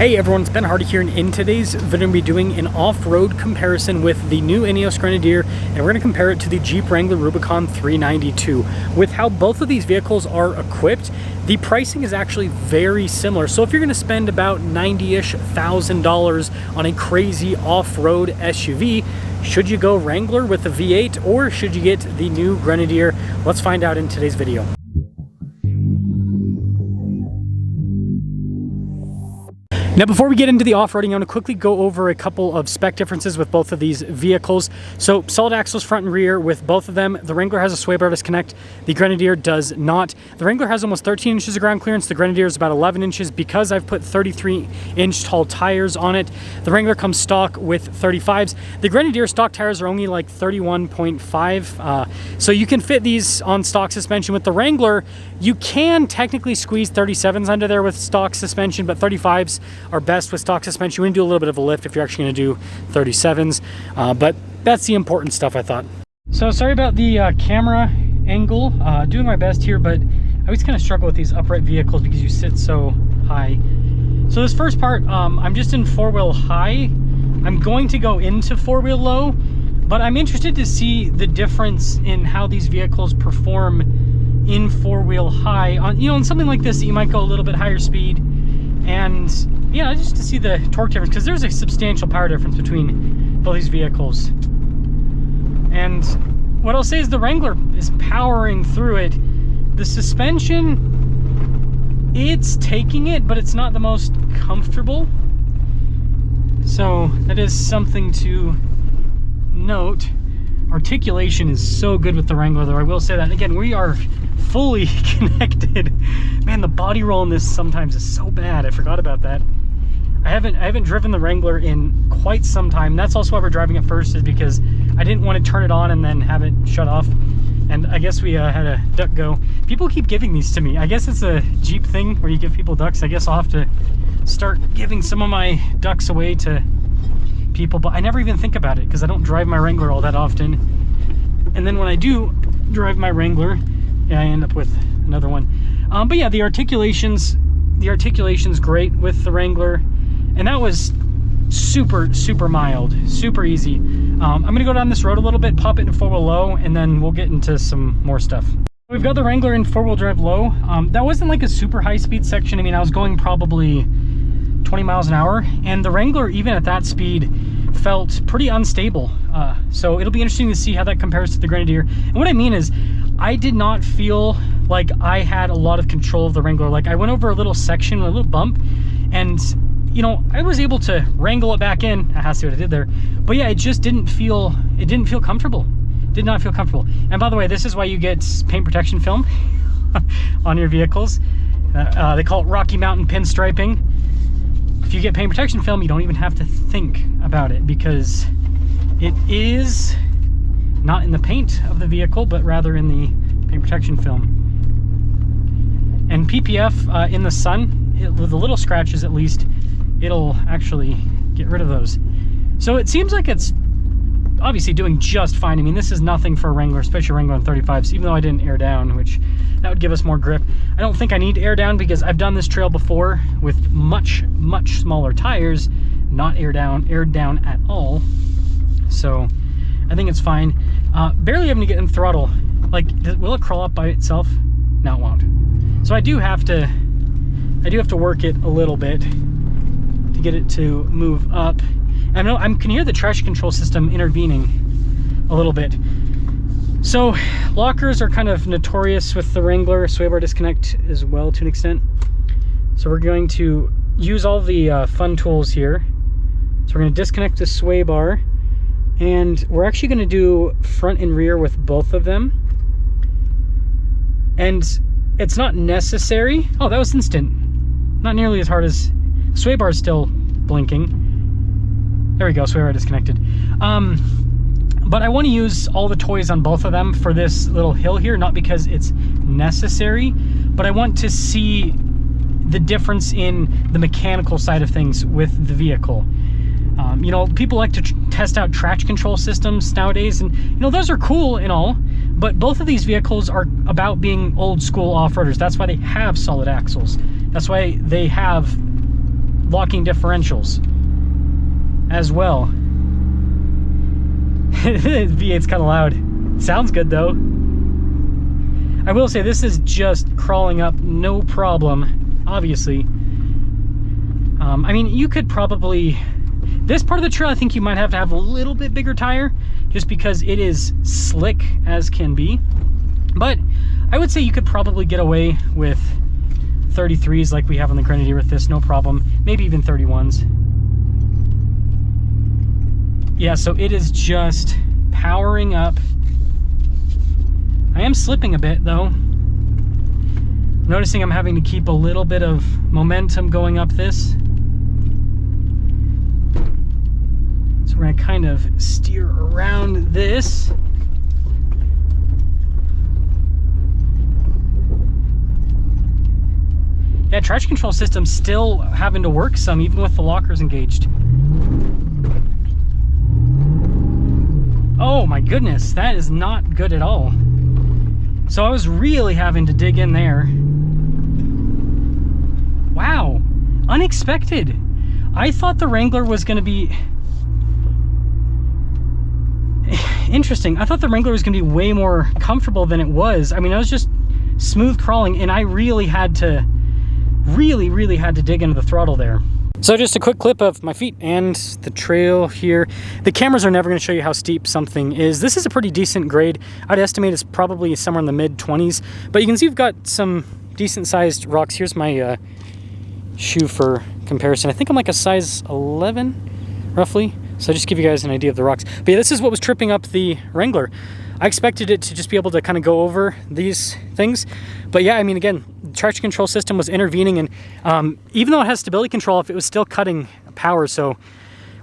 Hey everyone, it's Ben Hardy here, and in today's video, we're going to be doing an off-road comparison with the new Ineos Grenadier, and we're going to compare it to the Jeep Wrangler Rubicon 392. With how both of these vehicles are equipped, the pricing is actually very similar. So if you're going to spend about $90-ish thousand on a crazy off-road SUV, should you go Wrangler with a V8 or should you get the new Grenadier? Let's find out in today's video. Now, before we get into the off-roading, I want to quickly go over a couple of spec differences with both of these vehicles. So, solid axles front and rear with both of them. The Wrangler has a sway bar disconnect. The Grenadier does not. The Wrangler has almost 13 inches of ground clearance. The Grenadier is about 11 inches because I've put 33-inch tall tires on it. The Wrangler comes stock with 35s. The Grenadier stock tires are only like 31.5. So you can fit these on stock suspension. With the Wrangler, you can technically squeeze 37s under there with stock suspension, but 35s are best with stock suspension. You want to do a little bit of a lift if you're actually going to do 37s, but that's the important stuff, I thought. So sorry about the camera angle. Doing my best here, but I always kind of struggle with these upright vehicles because you sit so high. So this first part, I'm just in four-wheel high. I'm going to go into four-wheel low, but I'm interested to see the difference in how these vehicles perform in four-wheel high. On something like this, you might go a little bit higher speed, and yeah, just to see the torque difference, because there's a substantial power difference between both these vehicles. And what I'll say is the Wrangler is powering through it. The suspension, it's taking it, but it's not the most comfortable. So that is something to note. Articulation is so good with the Wrangler, though, I will say that. And again, we are fully connected. Man, the body roll in this sometimes is so bad. I forgot about that. I haven't driven the Wrangler in quite some time. That's also why we're driving it first, is because I didn't want to turn it on and then have it shut off. And I guess we had a duck go. People keep giving these to me. I guess it's a Jeep thing where you give people ducks. I guess I'll have to start giving some of my ducks away to people, but I never even think about it because I don't drive my Wrangler all that often. And then when I do drive my Wrangler, yeah, I end up with another one. But yeah, the articulation's great with the Wrangler, and that was super mild, super easy. I'm gonna go down this road a little bit, pop it in four-wheel low, and then we'll get into some more stuff. We've got the Wrangler in four-wheel drive low. That wasn't like a super high-speed section. I mean, I was going probably 20 miles an hour, and the Wrangler, even at that speed, felt pretty unstable. So it'll be interesting to see how that compares to the Grenadier. And what I mean is, I did not feel like I had a lot of control of the Wrangler. Like, I went over a little section, a little bump, and I was able to wrangle it back in. I see what I did there. But yeah, it just didn't feel comfortable. Did not feel comfortable. And by the way, this is why you get paint protection film on your vehicles. They call it Rocky Mountain pinstriping. If you get paint protection film, you don't even have to think about it, because it is not in the paint of the vehicle, but rather in the paint protection film. And PPF in the sun, with the little scratches at least, it'll actually get rid of those. So it seems like it's obviously doing just fine. I mean, this is nothing for a Wrangler, especially a Wrangler on 35s, even though I didn't air down, which that would give us more grip. I don't think I need to air down because I've done this trail before with much smaller tires, not aired down at all. So I think it's fine. Barely having to get in throttle. Like, will it crawl up by itself? No, it won't. So I do have to work it a little bit to get it to move up. I know I can hear the traction control system intervening a little bit. So lockers are kind of notorious with the Wrangler, sway bar disconnect as well to an extent. So we're going to use all the fun tools here. So we're going to disconnect the sway bar, and we're actually going to do front and rear with both of them. And it's not necessary. Oh, that was instant. Not nearly as hard as sway bar is still blinking. There we go, sway bar disconnected. But I want to use all the toys on both of them for this little hill here, not because it's necessary, but I want to see the difference in the mechanical side of things with the vehicle. People like to test out traction control systems nowadays, and those are cool and all, but both of these vehicles are about being old school off-roaders. That's why they have solid axles. That's why they have locking differentials as well. V8's kind of loud. Sounds good though. I will say this is just crawling up, no problem, obviously. I mean, you could probably, this part of the trail, I think you might have to have a little bit bigger tire just because it is slick as can be. But I would say you could probably get away with 33s like we have on the Grenadier with this, no problem. Maybe even 31s. Yeah, so it is just powering up. I am slipping a bit though. Noticing I'm having to keep a little bit of momentum going up this. So we're gonna kind of steer around this. Yeah, traction control system still having to work some, even with the lockers engaged. Oh my goodness, that is not good at all. So I was really having to dig in there. Wow, unexpected. I thought the Wrangler was going to be interesting. I thought the Wrangler was going to be way more comfortable than it was. I mean, I was just smooth crawling, and I really had to dig into the throttle there. So just a quick clip of my feet and the trail here. The cameras are never going to show you how steep something is. This is a pretty decent grade. I'd estimate it's probably somewhere in the mid-20s, but you can see we've got some decent sized rocks. Here's my shoe for comparison. I think I'm like a size 11 roughly, so just give you guys an idea of the rocks. But yeah, this is what was tripping up the Wrangler. I expected it to just be able to kind of go over these things, but yeah, I mean, again, the traction control system was intervening, and even though it has stability control, if it was still cutting power, so it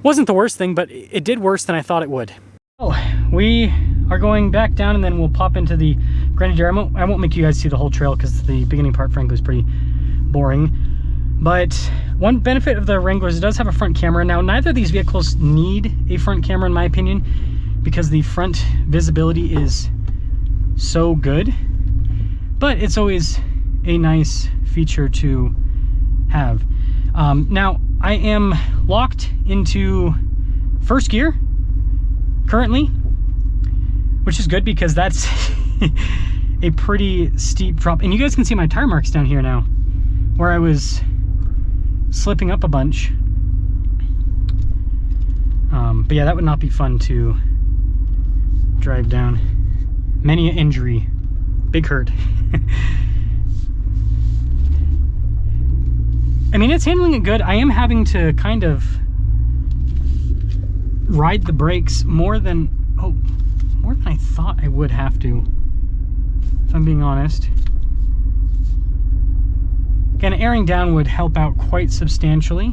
wasn't the worst thing, but it did worse than I thought it would. Oh, we are going back down, and then we'll pop into the Grenadier. I won't make you guys see the whole trail because the beginning part, frankly, is pretty boring. But one benefit of the Wrangler is it does have a front camera. Now, neither of these vehicles need a front camera, in my opinion, because the front visibility is so good, but it's always a nice feature to have. Now I am locked into first gear currently, which is good because that's a pretty steep drop, and you guys can see my tire marks down here now where I was slipping up a bunch. But yeah, that would not be fun to drive down. Many an injury, big hurt. I mean, it's handling it good. I am having to kind of ride the brakes more than I thought I would have to, if I'm being honest. Again, airing down would help out quite substantially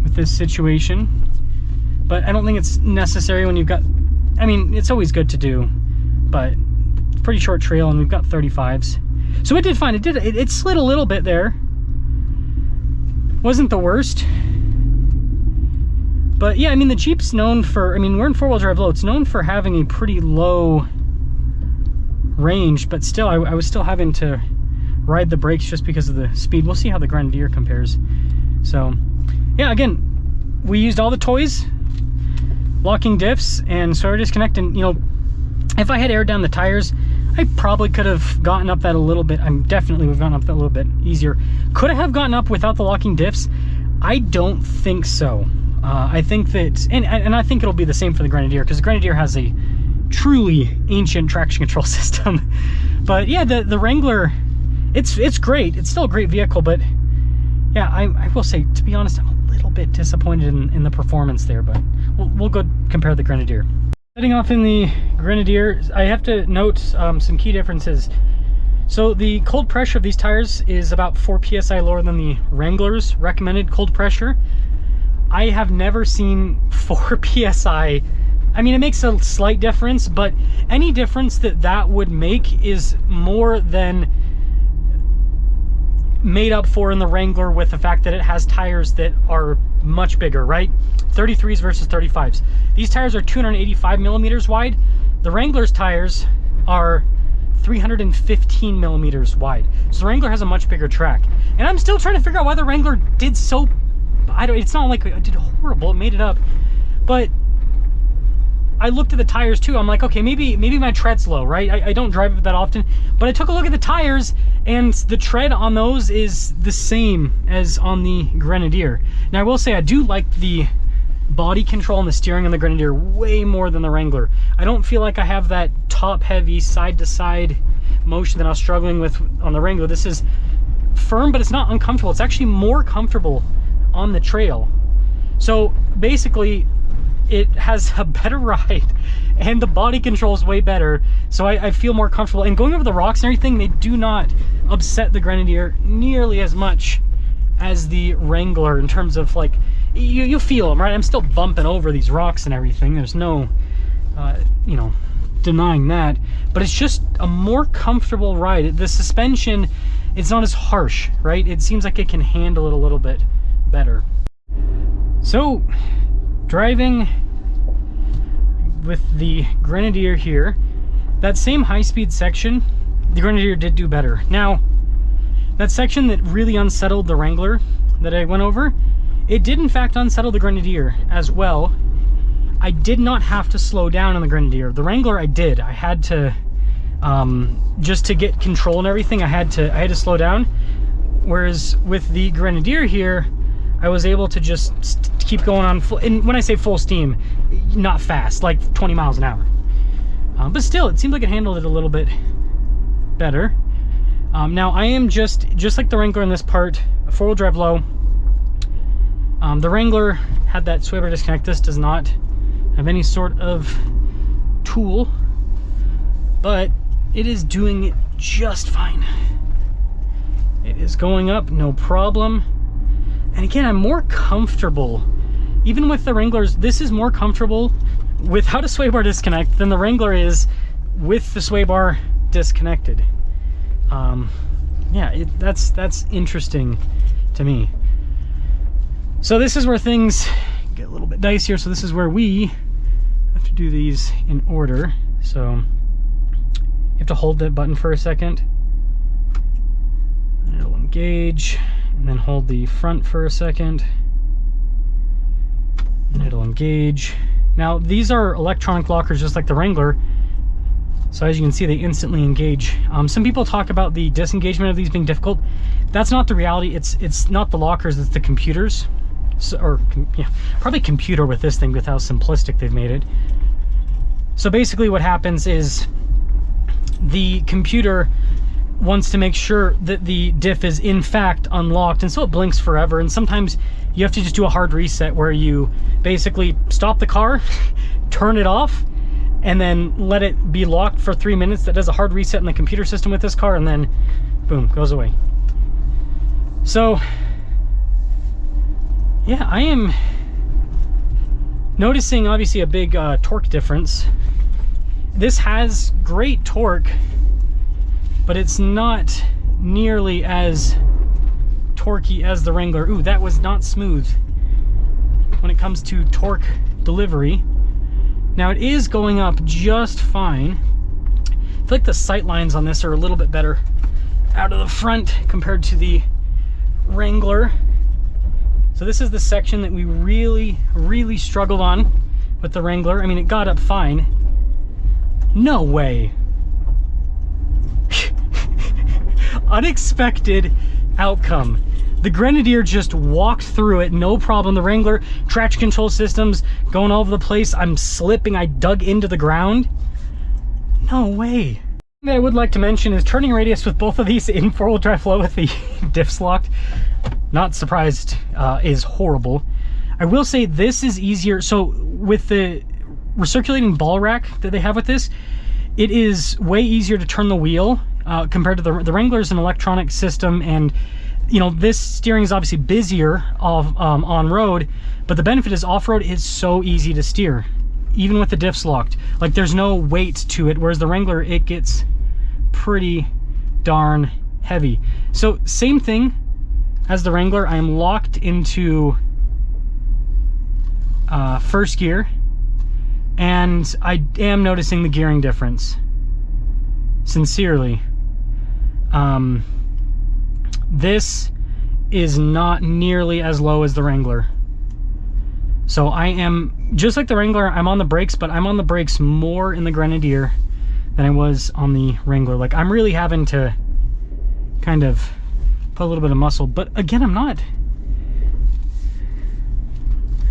with this situation, but I don't think it's necessary when you've got, I mean, it's always good to do, but it's a pretty short trail and we've got 35s. So it did fine. It slid a little bit there. Wasn't the worst. But yeah, I mean, the Jeep's known for, I mean, we're in four-wheel drive low. It's known for having a pretty low range, but still, I was still having to ride the brakes just because of the speed. We'll see how the Grenadier compares. So yeah, again, we used all the toys, locking diffs, and so we're disconnecting. You know, if I had aired down the tires, I probably could have gotten up that a little bit. I'm definitely would have gotten up that a little bit easier. Could I have gotten up without the locking diffs? I don't think so. I think that, and I think it'll be the same for the Grenadier, because the Grenadier has a truly ancient traction control system. But yeah, the Wrangler, it's great. It's still a great vehicle, but yeah, I will say, to be honest, I'm a little bit disappointed in the performance there, but we'll go compare the Grenadier. Setting off in the Grenadier, I have to note some key differences. So the cold pressure of these tires is about 4 psi lower than the Wrangler's recommended cold pressure. I have never seen 4 psi. I mean, it makes a slight difference, but any difference that would make is more than made up for in the Wrangler with the fact that it has tires that are much bigger, right? 33s versus 35s. These tires are 285 millimeters wide. The Wrangler's tires are 315 millimeters wide. So the Wrangler has a much bigger track. And I'm still trying to figure out why the Wrangler did so, it's not like it did horrible, it made it up. But I looked at the tires too. I'm like, okay, maybe my tread's low, right? I don't drive it that often, but I took a look at the tires and the tread on those is the same as on the Grenadier. Now I will say I do like the body control and the steering on the Grenadier way more than the Wrangler. I don't feel like I have that top heavy side to side motion that I was struggling with on the Wrangler. This is firm, but it's not uncomfortable. It's actually more comfortable on the trail. So basically it has a better ride and the body control is way better, so I feel more comfortable. And going over the rocks and everything, they do not upset the Grenadier nearly as much as the Wrangler in terms of like, you feel them, right? I'm still bumping over these rocks and everything. There's no, you know, denying that, but it's just a more comfortable ride. The suspension, it's not as harsh, right? It seems like it can handle it a little bit better. So driving with the Grenadier here, that same high-speed section, the Grenadier did do better. Now, that section that really unsettled the Wrangler that I went over, it did in fact unsettle the Grenadier as well. I did not have to slow down on the Grenadier. The Wrangler I did. I had to, just to get control and everything, I had to slow down. Whereas with the Grenadier here, I was able to just keep going on full, and when I say full steam, not fast, like 20 miles an hour. But still, it seemed like it handled it a little bit better. Now I am just like the Wrangler in this part, a 4-wheel drive low. The Wrangler had that sway bar disconnect. This does not have any sort of tool, but it is doing it just fine. It is going up, no problem. And again, I'm more comfortable, even with the Wranglers, this is more comfortable without a sway bar disconnect than the Wrangler is with the sway bar disconnected. Yeah, that's interesting to me. So this is where things get a little bit dicier. So this is where we have to do these in order. So you have to hold that button for a second, and it'll engage, and then hold the front for a second, and it'll engage. Now these are electronic lockers just like the Wrangler, so as you can see, they instantly engage. Some people talk about the disengagement of these being difficult. That's not the reality. It's not the lockers, it's the computers. So, or yeah, probably computer with this thing, with how simplistic they've made it. So basically what happens is the computer wants to make sure that the diff is in fact unlocked, and so it blinks forever. And sometimes you have to just do a hard reset where you basically stop the car, turn it off, and then let it be locked for 3 minutes. That does a hard reset in the computer system with this car, and then boom, goes away. So yeah, I am noticing obviously a big torque difference. This has great torque, but it's not nearly as torquey as the Wrangler. Ooh, that was not smooth when it comes to torque delivery. Now it is going up just fine. I feel like the sight lines on this are a little bit better out of the front compared to the Wrangler. So this is the section that we really struggled on with the Wrangler. I mean, it got up fine. No way. Unexpected outcome. The Grenadier just walked through it, no problem. The Wrangler, traction control systems going all over the place. I'm slipping, I dug into the ground. No way. That I would like to mention is turning radius with both of these in 4-wheel drive low with the diffs locked. Not surprised, is horrible. I will say this is easier. So with the recirculating ball rack that they have with this, it is way easier to turn the wheel compared to the Wrangler's an electronic system, and you know, this steering is obviously busier on road, but the benefit is off-road is so easy to steer, even with the diffs locked. Like, there's no weight to it, whereas the Wrangler, it gets pretty darn heavy. So same thing as the Wrangler, I am locked into first gear, and I am noticing the gearing difference. sincerely, this is not nearly as low as the Wrangler. So I am, just like the Wrangler, I'm on the brakes, but I'm on the brakes more in the Grenadier than I was on the Wrangler. Like, I'm really having to kind of put a little bit of muscle, but again, I'm not.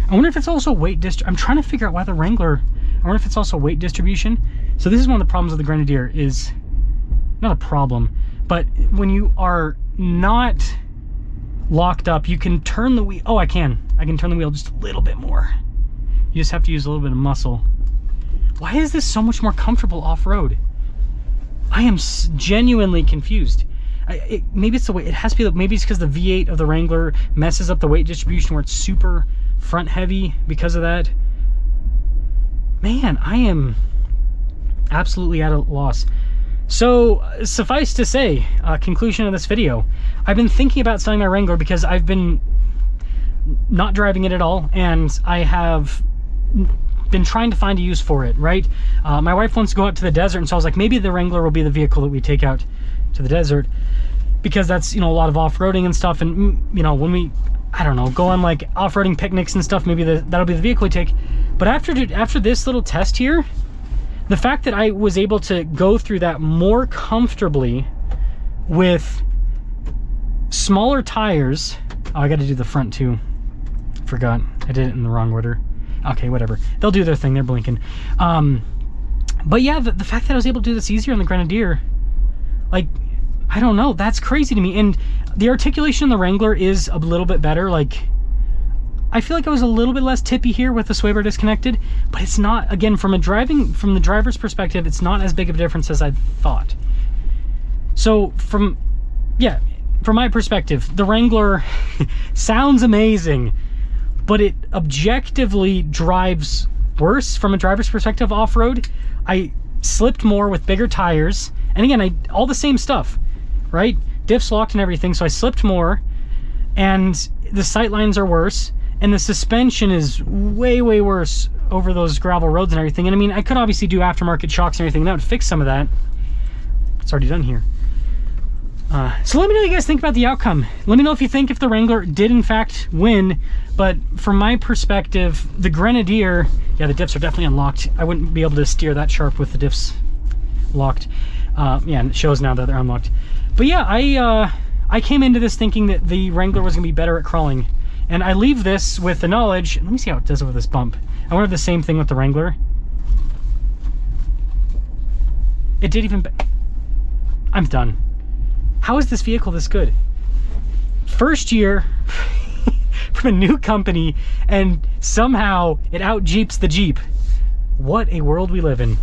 I wonder if it's also weight I'm trying to figure out why the Wrangler, I wonder if it's also weight distribution. So this is one of the problems with the Grenadier, is not a problem, but when you are not locked up, you can turn the wheel. Oh, I can turn the wheel just a little bit more. You just have to use a little bit of muscle. Why is this so much more comfortable off-road? I am genuinely confused. Maybe it's the way, it has to be, maybe it's because the V8 of the Wrangler messes up the weight distribution where it's super front heavy because of that. Man, I am absolutely at a loss. So suffice to say, conclusion of this video, I've been thinking about selling my Wrangler because I've been not driving it at all, and I have been trying to find a use for it, right? My wife wants to go out to the desert, and so I was like, maybe the Wrangler will be the vehicle that we take out to the desert, because that's, you know, a lot of off-roading and stuff, and, you know, when we, I don't know, go on like off-roading picnics and stuff, maybe that'll be the vehicle we take. But after this little test here, the fact that I was able to go through that more comfortably with smaller tires. Oh, I got to do the front too. Forgot. I did it in the wrong order. Okay, whatever. They'll do their thing. They're blinking. But yeah, the fact that I was able to do this easier on the Grenadier, like, I don't know, that's crazy to me. And the articulation in the Wrangler is a little bit better. Like, I feel like I was a little bit less tippy here with the sway bar disconnected, but it's not, again, from the driver's perspective, it's not as big of a difference as I thought. So from my perspective, the Wrangler sounds amazing, but it objectively drives worse from a driver's perspective off-road. I slipped more with bigger tires, and again, all the same stuff, right? Diffs locked and everything, so I slipped more, and the sight lines are worse, and the suspension is way, way worse over those gravel roads and everything. And I mean, I could obviously do aftermarket shocks and everything. That would fix some of that. It's already done here. So let me know what you guys think about the outcome. Let me know if you think if the Wrangler did in fact win. But from my perspective, the Grenadier, yeah, the diffs are definitely unlocked. I wouldn't be able to steer that sharp with the diffs locked. Yeah, and it shows now that they're unlocked. But yeah, I came into this thinking that the Wrangler was gonna be better at crawling. And I leave this with the knowledge, let me see how it does over this bump. I wonder if the same thing with the Wrangler. It did even, I'm done. How is this vehicle this good? First year from a new company, and somehow it out Jeeps the Jeep. What a world we live in.